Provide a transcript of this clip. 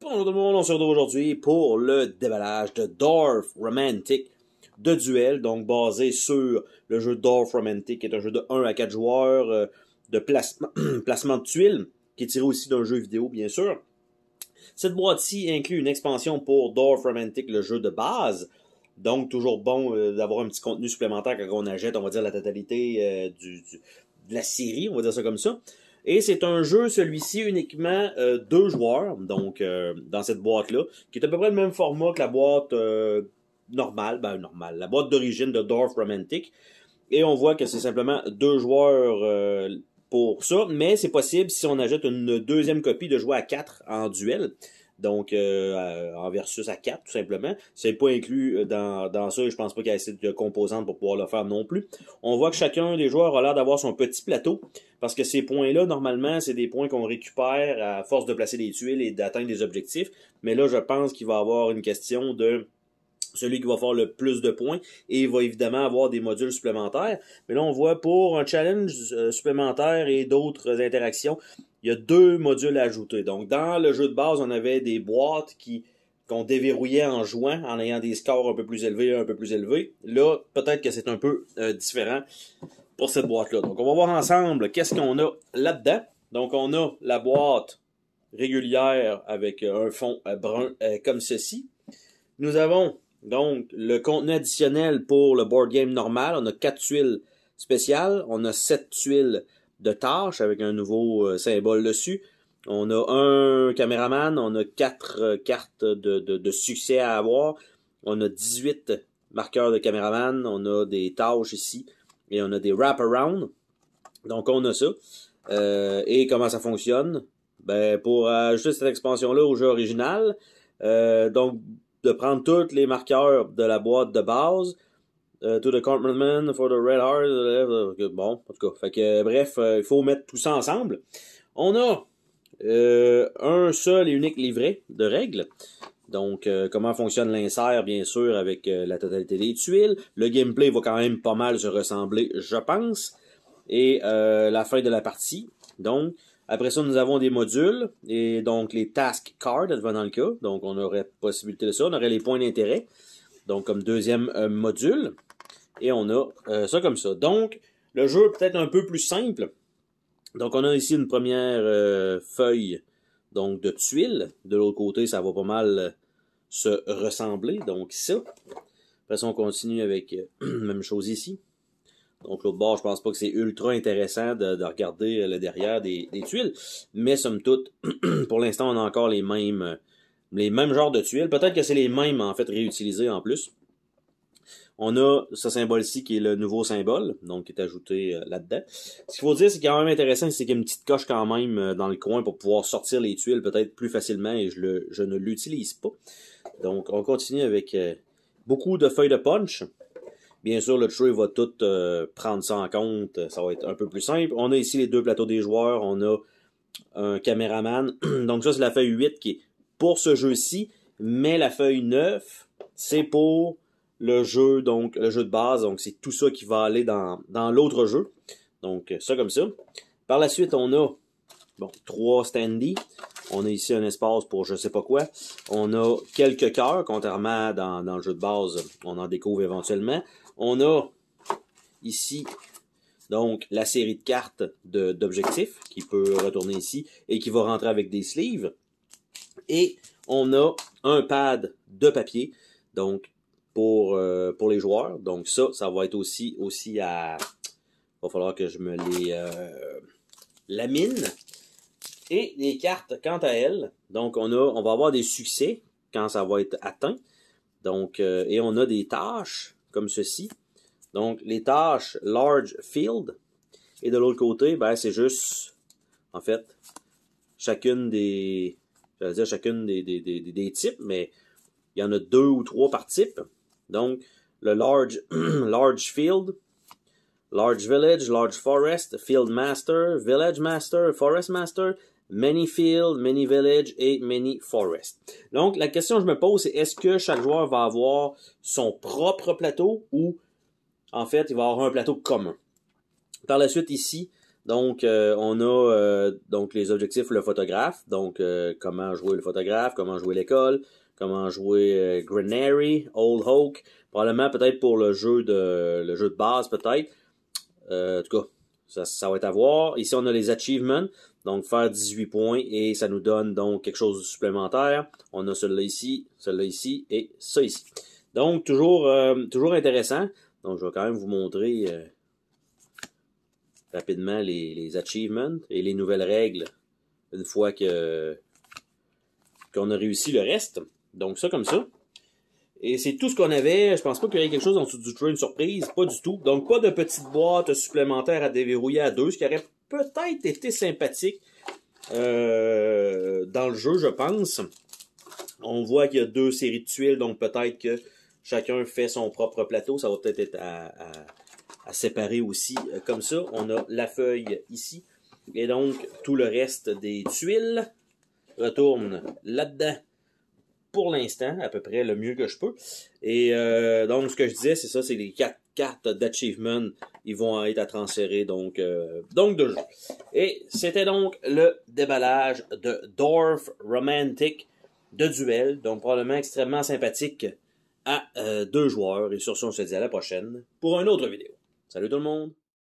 Bonjour tout le monde, on se retrouve aujourd'hui pour le déballage de Dwarf Romantic de duel, donc basé sur le jeu Dwarf Romantic, qui est un jeu de 1 à 4 joueurs, de placement de tuiles, qui est tiré aussi d'un jeu vidéo, bien sûr. Cette boîte-ci inclut une expansion pour Dwarf Romantic, le jeu de base. Donc, toujours bon d'avoir un petit contenu supplémentaire quand on achète, on va dire, la totalité de la série, on va dire ça comme ça. Et c'est un jeu, celui-ci, uniquement 2 joueurs, donc dans cette boîte-là, qui est à peu près le même format que la boîte normale, la boîte d'origine de Dwarf Romantic. Et on voit que c'est simplement 2 joueurs pour ça, mais c'est possible si on ajoute une deuxième copie de jouer à 4 en duel. Donc, en versus à 4, tout simplement. C'est pas inclus dans ça, et je pense pas qu'il y ait assez de composantes pour pouvoir le faire non plus. On voit que chacun des joueurs a l'air d'avoir son petit plateau, parce que ces points-là, normalement, c'est des points qu'on récupère à force de placer des tuiles et d'atteindre des objectifs. Mais là, je pense qu'il va y avoir une question de celui qui va faire le plus de points, et il va évidemment avoir des modules supplémentaires. Mais là, on voit pour un challenge supplémentaire et d'autres interactions, il y a 2 modules à ajouter. Donc, dans le jeu de base, on avait des boîtes qu'on déverrouillait en jouant, en ayant des scores un peu plus élevés, un peu plus élevés. Là, peut-être que c'est un peu différent pour cette boîte-là. Donc, on va voir ensemble qu'est-ce qu'on a là-dedans. Donc, on a la boîte régulière avec un fond brun comme ceci. Nous avons donc le contenu additionnel pour le board game normal. On a 4 tuiles spéciales. On a 7 tuiles de tâches avec un nouveau symbole dessus. On a un caméraman. On a 4 cartes de succès à avoir. On a 18 marqueurs de caméraman. On a des tâches ici. Et on a des wrap-around. Donc on a ça. Et comment ça fonctionne? Ben, pour ajouter cette expansion-là au jeu original, donc de prendre tous les marqueurs de la boîte de base, to the compartment for the red heart, bon, en tout cas, fait que bref, il faut mettre tout ça ensemble. On a un seul et unique livret de règles. Donc, comment fonctionne l'insert, bien sûr, avec la totalité des tuiles. Le gameplay va quand même pas mal se ressembler, je pense. Et la fin de la partie. Donc, après ça, nous avons des modules. Et donc, les task cards, dans le cas. Donc, on aurait possibilité de ça. On aurait les points d'intérêt. Donc, comme deuxième module. Et on a ça comme ça. Donc, le jeu est peut-être un peu plus simple. Donc, on a ici une première feuille donc de tuiles. De l'autre côté, ça va pas mal se ressembler. Donc, ça. Après ça, on continue avec même chose ici. Donc, l'autre bord, je pense pas que c'est ultra intéressant de regarder le derrière des tuiles. Mais, somme toute, pour l'instant, on a encore les mêmes genres de tuiles. Peut-être que c'est les mêmes, en fait, réutilisés en plus. On a ce symbole-ci qui est le nouveau symbole, donc qui est ajouté là-dedans. Ce qu'il faut dire, c'est quand même intéressant, c'est qu'il y a une petite coche quand même dans le coin pour pouvoir sortir les tuiles peut-être plus facilement et je ne l'utilise pas. Donc, on continue avec beaucoup de feuilles de punch. Bien sûr, le tray va tout prendre ça en compte. Ça va être un peu plus simple. On a ici les 2 plateaux des joueurs. On a un caméraman. Donc ça, c'est la feuille 8 qui est pour ce jeu-ci. Mais la feuille 9, c'est pour le jeu, donc le jeu de base. Donc c'est tout ça qui va aller dans l'autre jeu. Donc ça comme ça. Par la suite, on a 3 standees. On a ici un espace pour je sais pas quoi. On a quelques cœurs, contrairement dans le jeu de base, on en découvre éventuellement. On a ici donc la série de cartes d'objectifs qui peut retourner ici et qui va rentrer avec des sleeves. Et on a un pad de papier donc pour les joueurs. Donc ça va être aussi à... Il va falloir que je me les lamine. Et les cartes, quant à elles, donc on va avoir des succès quand ça va être atteint. Donc, et on a des tâches comme ceci. Donc, les tâches Large Field. Et de l'autre côté, ben, c'est juste, en fait, chacune des types, mais il y en a 2 ou 3 par type. Donc, le Large Field, Large Village, Large Forest, Field Master, Village Master, Forest Master, Many Field, Many Village et Many Forest. Donc, la question que je me pose, c'est est-ce que chaque joueur va avoir son propre plateau ou, en fait, il va avoir un plateau commun? Par la suite, ici, Donc, on a donc les objectifs, le photographe. Donc, comment jouer le photographe, comment jouer l'école, comment jouer Granary, Old Hoke. Probablement peut-être pour le jeu de base, peut-être. En tout cas, ça va être à voir. Ici, on a les achievements. Donc, faire 18 points et ça nous donne donc quelque chose de supplémentaire. On a celui-là ici et ça ici. Donc, toujours intéressant. Donc, je vais quand même vous montrer rapidement les achievements et les nouvelles règles une fois qu'on a réussi le reste. Donc, ça comme ça. Et c'est tout ce qu'on avait. Je pense pas qu'il y ait quelque chose en dessous du tray, une surprise. Pas du tout. Donc, pas de petite boîte supplémentaire à déverrouiller à deux, ce qui aurait peut-être été sympathique dans le jeu, je pense. On voit qu'il y a 2 séries de tuiles, donc peut-être que chacun fait son propre plateau. Ça va peut-être être à séparer aussi comme ça. On a la feuille ici. Et donc, tout le reste des tuiles retourne là-dedans pour l'instant, à peu près le mieux que je peux. Et donc, ce que je disais, c'est ça, c'est les 4 cartes d'achievement. Ils vont être à transférer, donc de jeu. Et c'était donc le déballage de Dwarf Romantic de duel. Donc, probablement extrêmement sympathique à 2 joueurs. Et sur ce, on se dit à la prochaine pour une autre vidéo. Salut tout le monde!